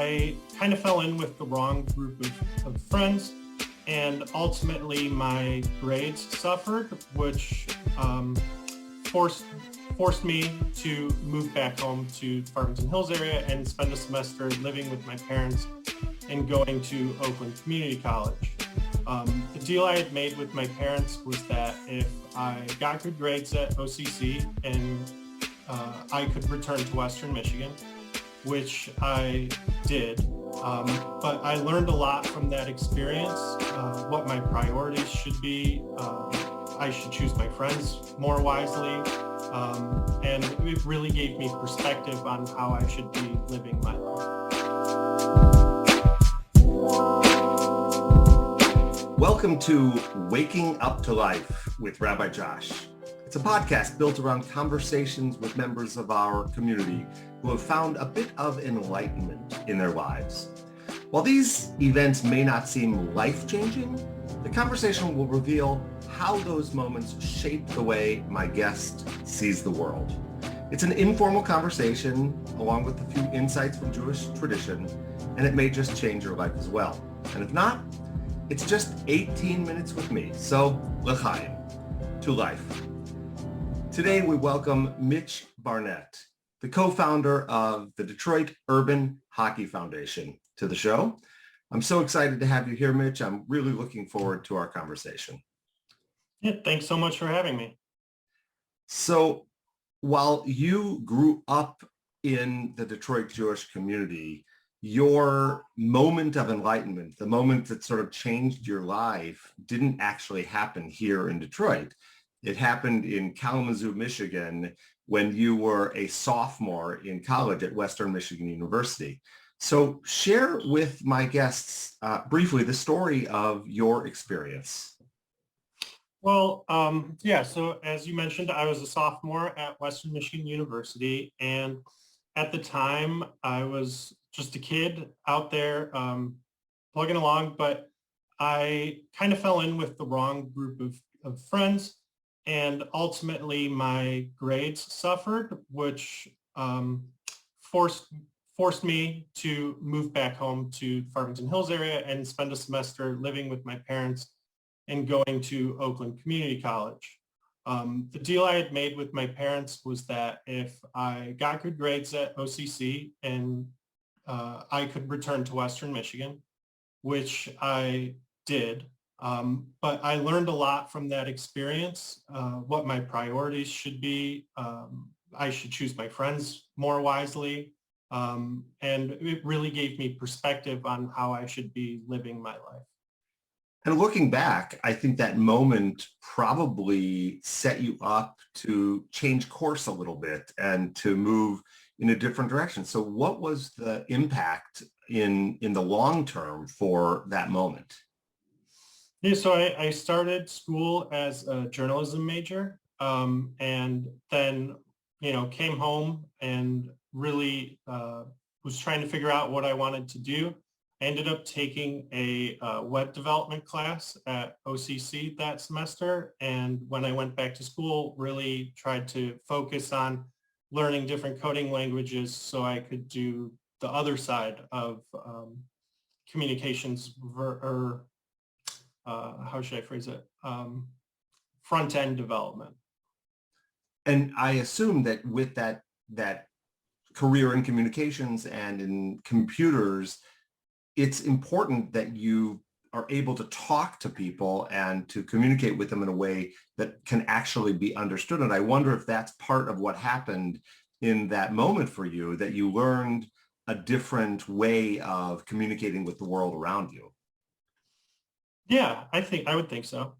I kind of fell in with the wrong group of friends, and ultimately my grades suffered, which forced me to move back home to the Farmington Hills area and spend a semester living with my parents and going to Oakland Community College. The deal I had made with my parents was that if I got good grades at OCC and I could return to Western Michigan, which I did. But I learned a lot from that experience, what my priorities should be. I should choose my friends more wisely. And it really gave me perspective on how I should be living my life. Welcome to Waking Up to Life with Rabbi Josh. It's a podcast built around conversations with members of our community who have found a bit of enlightenment in their lives. While these events may not seem life-changing, the conversation will reveal how those moments shape the way my guest sees the world. It's an informal conversation along with a few insights from Jewish tradition, and it may just change your life as well. And if not, it's just 18 minutes with me. So, l'chaim, to life. Today we welcome Mitch Barnett, the co-founder of the Detroit Urban Hockey Foundation, to the show. I'm so excited to have you here, Mitch. I'm really looking forward to our conversation. Yeah, thanks so much for having me. So while you grew up in the Detroit Jewish community, your moment of enlightenment, the moment that sort of changed your life, didn't actually happen here in Detroit. It happened in Kalamazoo, Michigan, when you were a sophomore in college at Western Michigan University. So share with my guests briefly the story of your experience. Well, so as you mentioned, I was a sophomore at Western Michigan University, and at the time I was just a kid out there plugging along, but I kind of fell in with the wrong group of friends, and ultimately my grades suffered, which forced me to move back home to the Farmington Hills area and spend a semester living with my parents and going to Oakland Community College. The deal I had made with my parents was that if I got good grades at OCC and I could return to Western Michigan, which I did. But I learned a lot from that experience, what my priorities should be. I should choose my friends more wisely. And it really gave me perspective on how I should be living my life. And looking back, I think that moment probably set you up to change course a little bit and to move in a different direction. So what was the impact in the long term for that moment? Yeah, so I started school as a journalism major, and then, came home and really was trying to figure out what I wanted to do. I ended up taking a web development class at OCC that semester. And when I went back to school, really tried to focus on learning different coding languages so I could do the other side of communications, or how should I phrase it? Front-end development. And I assume that with that career in communications and in computers, it's important that you are able to talk to people and to communicate with them in a way that can actually be understood. And I wonder if that's part of what happened in that moment for you, that you learned a different way of communicating with the world around you. Yeah, I would think so.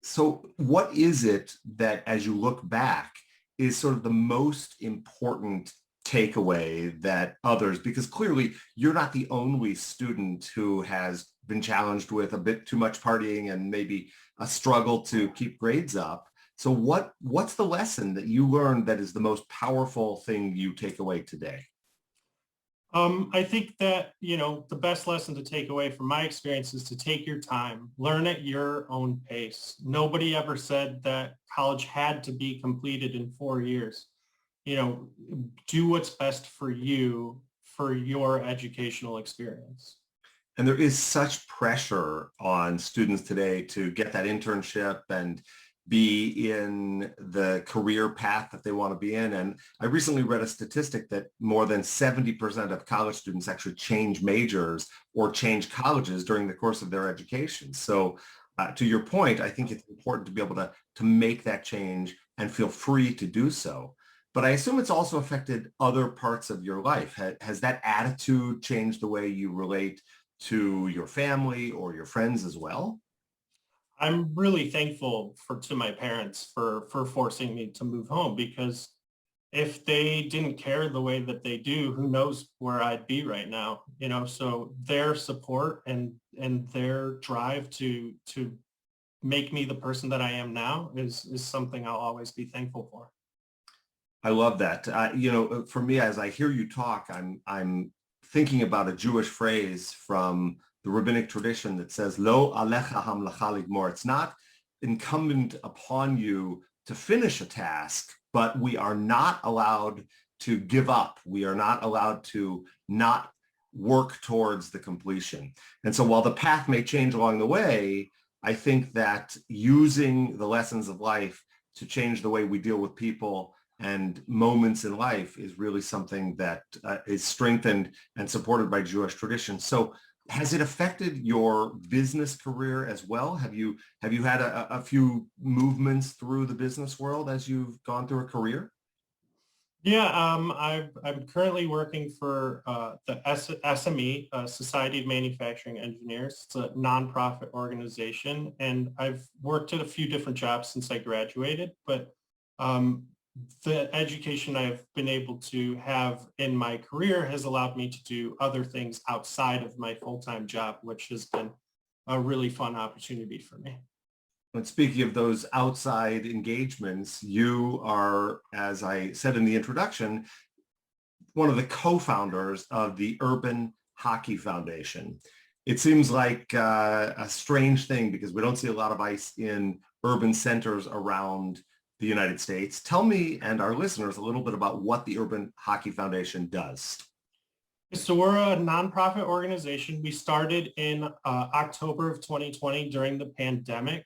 So what is it that, as you look back, is sort of the most important takeaway that others, because clearly you're not the only student who has been challenged with a bit too much partying and maybe a struggle to keep grades up. So what's the lesson that you learned that is the most powerful thing you take away today? I think that, the best lesson to take away from my experience is to take your time, learn at your own pace. Nobody ever said that college had to be completed in 4 years. Do what's best for you, for your educational experience. And there is such pressure on students today to get that internship and be in the career path that they want to be in. And I recently read a statistic that more than 70% of college students actually change majors or change colleges during the course of their education. So to your point, I think it's important to be able to make that change and feel free to do so. But I assume it's also affected other parts of your life. Has that attitude changed the way you relate to your family or your friends as well? I'm really thankful to my parents for forcing me to move home, because if they didn't care the way that they do, who knows where I'd be right now, so their support and their drive to make me the person that I am now is something I'll always be thankful for. I love that. For me, as I hear you talk, I'm thinking about a Jewish phrase from the rabbinic tradition that says, "Lo alecha hamlacha ligmor." It's not incumbent upon you to finish a task, but we are not allowed to give up. We are not allowed to not work towards the completion. And so while the path may change along the way, I think that using the lessons of life to change the way we deal with people and moments in life is really something that is strengthened and supported by Jewish tradition. So has it affected your business career as well? Have you had a few movements through the business world as you've gone through a career? Yeah, I'm currently working for the SME, Society of Manufacturing Engineers. It's a nonprofit organization, and I've worked at a few different jobs since I graduated, but um, the education I've been able to have in my career has allowed me to do other things outside of my full-time job, which has been a really fun opportunity for me. And speaking of those outside engagements, you are, as I said in the introduction, one of the co-founders of the Urban Hockey Foundation. It seems like a strange thing because we don't see a lot of ice in urban centers around the United States. Tell me and our listeners a little bit about what the Urban Hockey Foundation does. So we're a nonprofit organization. We started in October of 2020 during the pandemic.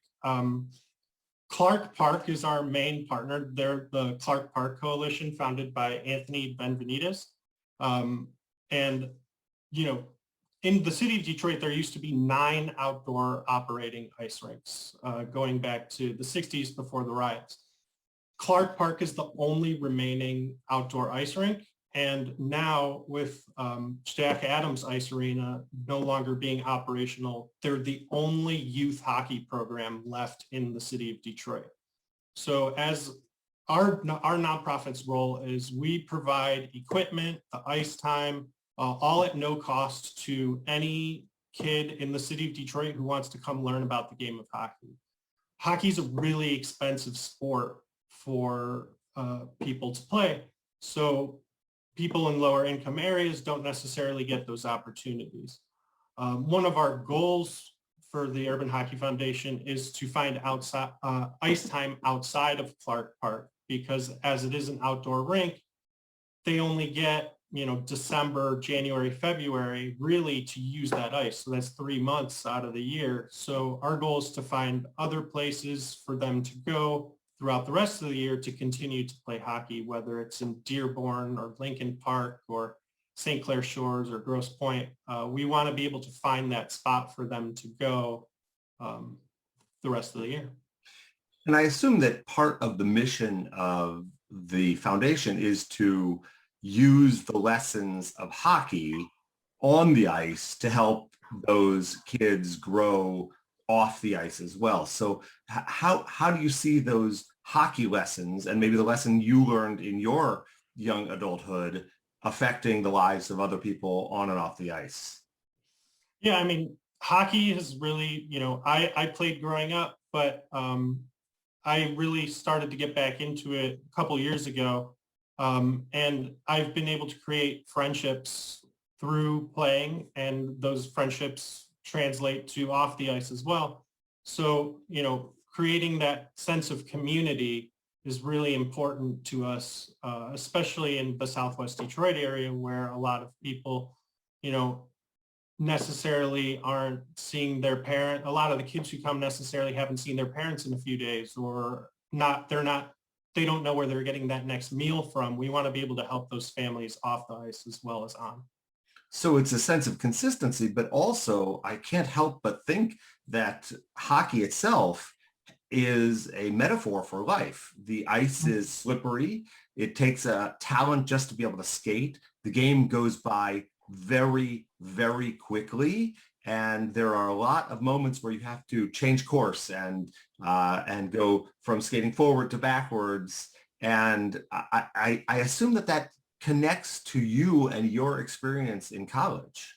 Clark Park is our main partner. They're the Clark Park Coalition, founded by Anthony Benvenides. And, in the city of Detroit, there used to be 9 outdoor operating ice rinks going back to the 60s before the riots. Clark Park is the only remaining outdoor ice rink. And now with Jack Adams Ice Arena no longer being operational, they're the only youth hockey program left in the city of Detroit. So as our nonprofit's role is we provide equipment, the ice time, all at no cost to any kid in the city of Detroit who wants to come learn about the game of hockey. Hockey is a really expensive sport for people to play. So people in lower income areas don't necessarily get those opportunities. One of our goals for the Urban Hockey Foundation is to find ice time outside of Clark Park, because as it is an outdoor rink, they only get, December, January, February, really to use that ice. So that's 3 months out of the year. So our goal is to find other places for them to go throughout the rest of the year to continue to play hockey, whether it's in Dearborn or Lincoln Park or St. Clair Shores or Grosse Pointe. We want to be able to find that spot for them to go the rest of the year. And I assume that part of the mission of the foundation is to use the lessons of hockey on the ice to help those kids grow off the ice as well. So how do you see those hockey lessons and maybe the lesson you learned in your young adulthood affecting the lives of other people on and off the ice? Yeah, I mean, hockey has really, I played growing up, but I really started to get back into it a couple years ago. And I've been able to create friendships through playing, and those friendships translate to off the ice as well. So, creating that sense of community is really important to us, especially in the Southwest Detroit area where a lot of people, you know, necessarily aren't seeing their parent. A lot of the kids who come necessarily haven't seen their parents in a few days, or they don't know where they're getting that next meal from. We want to be able to help those families off the ice as well as on. So it's a sense of consistency, but also I can't help but think that hockey itself is a metaphor for life. The ice is slippery. It takes a talent just to be able to skate. The game goes by very, very quickly. And there are a lot of moments where you have to change course and go from skating forward to backwards. And I assume that connects to you and your experience in college.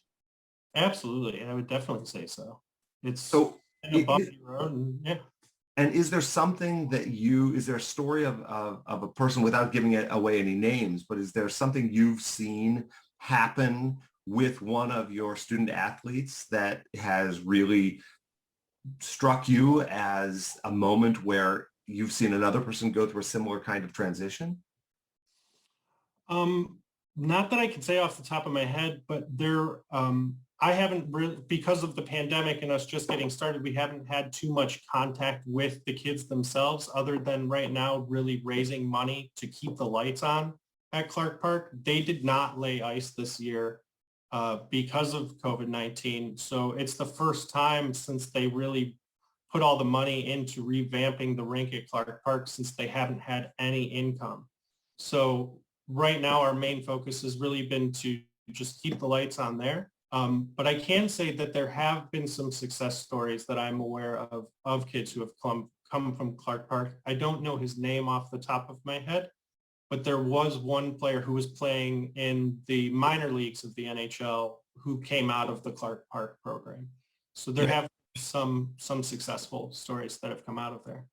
Absolutely. I would definitely say so. It's So a bumpy road, and yeah. and is there something is there a story of a person, without giving it away any names, but is there something you've seen happen with one of your student athletes that has really struck you as a moment where you've seen another person go through a similar kind of transition? Not that I can say off the top of my head, but I haven't really, because of the pandemic and us just getting started, we haven't had too much contact with the kids themselves, other than right now really raising money to keep the lights on at Clark Park. They did not lay ice this year because of COVID-19. So it's the first time since they really put all the money into revamping the rink at Clark Park since they haven't had any income. So right now, our main focus has really been to just keep the lights on there. But I can say that there have been some success stories that I'm aware of kids who have come from Clark Park. I don't know his name off the top of my head, but there was one player who was playing in the minor leagues of the NHL who came out of the Clark Park program. So there have some successful stories that have come out of there.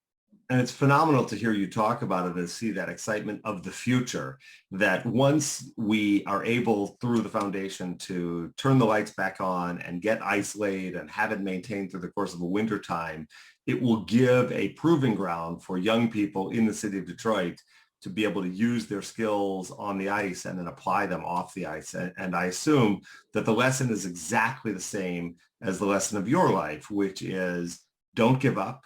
And it's phenomenal to hear you talk about it and see that excitement of the future, that once we are able through the foundation to turn the lights back on and get ice laid and have it maintained through the course of a winter time, it will give a proving ground for young people in the city of Detroit to be able to use their skills on the ice and then apply them off the ice. And I assume that the lesson is exactly the same as the lesson of your life, which is don't give up.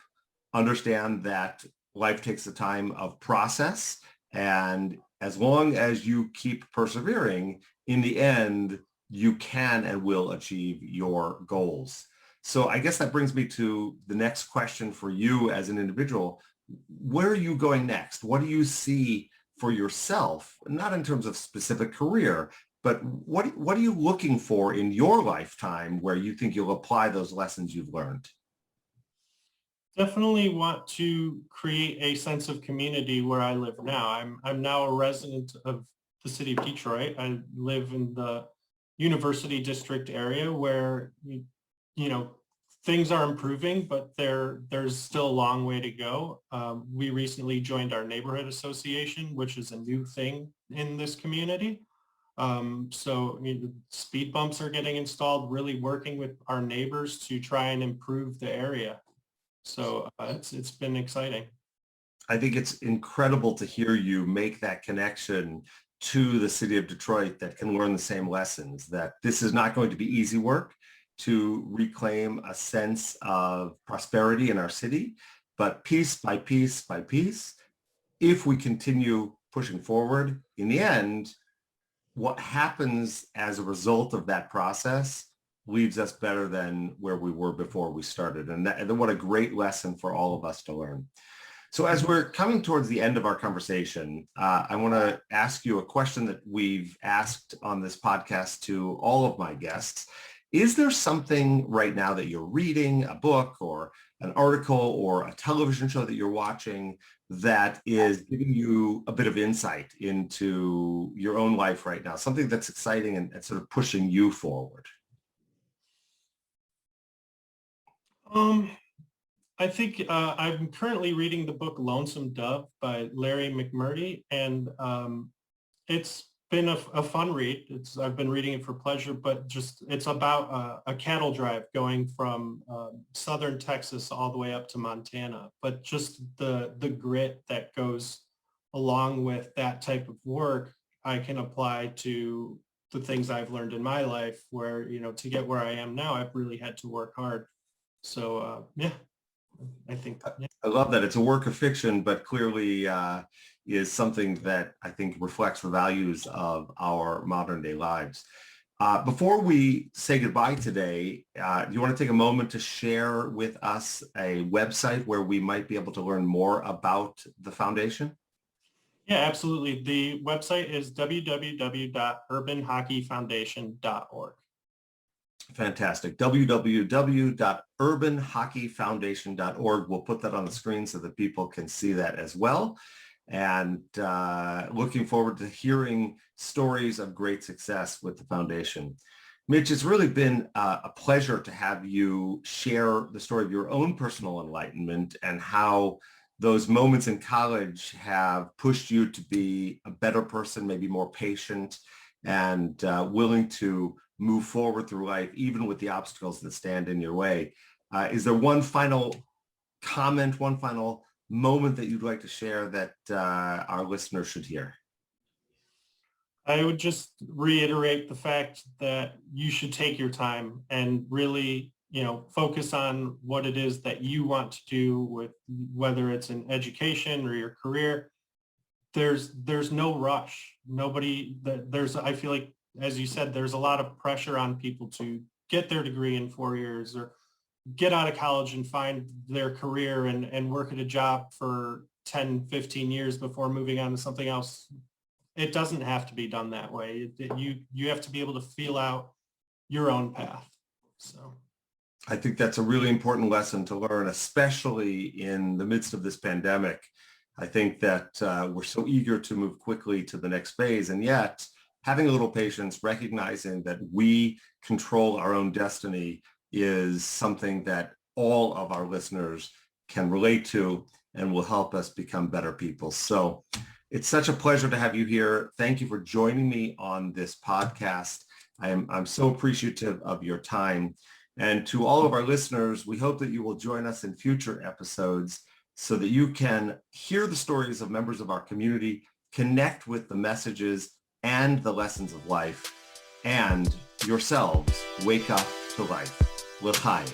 Understand that life takes a time of process. And as long as you keep persevering, in the end, you can and will achieve your goals. So I guess that brings me to the next question for you as an individual. Where are you going next? What do you see for yourself, not in terms of specific career, but what are you looking for in your lifetime where you think you'll apply those lessons you've learned? Definitely want to create a sense of community where I live now. I'm now a resident of the city of Detroit. I live in the University District area where you know things are improving, but there's still a long way to go. We recently joined our neighborhood association, which is a new thing in this community. So speed bumps are getting installed, really working with our neighbors to try and improve the area. So it's been exciting. I think it's incredible to hear you make that connection to the city of Detroit that can learn the same lessons, that this is not going to be easy work to reclaim a sense of prosperity in our city, but piece by piece by piece, if we continue pushing forward, in the end, what happens as a result of that process leaves us better than where we were before we started. And what a great lesson for all of us to learn. So as we're coming towards the end of our conversation, I want to ask you a question that we've asked on this podcast to all of my guests. Is there something right now that you're reading, a book or an article or a television show that you're watching that is giving you a bit of insight into your own life right now, something that's exciting and sort of pushing you forward? I think I'm currently reading the book Lonesome Dove by Larry McMurtry, and it's been a fun read. I've been reading it for pleasure, but it's about a cattle drive going from southern Texas all the way up to Montana. But just the grit that goes along with that type of work, I can apply to the things I've learned in my life where, to get where I am now, I've really had to work hard. So yeah, I think. Yeah. I love that. It's a work of fiction, but clearly is something that I think reflects the values of our modern day lives. Before we say goodbye today, do you want to take a moment to share with us a website where we might be able to learn more about the foundation? Yeah, absolutely. The website is www.urbanhockeyfoundation.org. Fantastic. www.urbanhockeyfoundation.org. We'll put that on the screen so that people can see that as well. And looking forward to hearing stories of great success with the foundation. Mitch, it's really been a pleasure to have you share the story of your own personal enlightenment and how those moments in college have pushed you to be a better person, maybe more patient and willing to move forward through life, even with the obstacles that stand in your way. Is there one final comment, one final moment that you'd like to share that our listeners should hear? I would just reiterate the fact that you should take your time and really, focus on what it is that you want to do with whether it's in education or your career. There's no rush. I feel like, as you said, there's a lot of pressure on people to get their degree in 4 years or get out of college and find their career and work at a job for 10, 15 years before moving on to something else. It doesn't have to be done that way. You have to be able to feel out your own path. So I think that's a really important lesson to learn, especially in the midst of this pandemic. I think that we're so eager to move quickly to the next phase, and yet having a little patience, recognizing that we control our own destiny is something that all of our listeners can relate to and will help us become better people. So it's such a pleasure to have you here. Thank you for joining me on this podcast. I'm so appreciative of your time. And to all of our listeners, we hope that you will join us in future episodes so that you can hear the stories of members of our community, connect with the messages and the lessons of life, and yourselves wake up to life. L'chaim.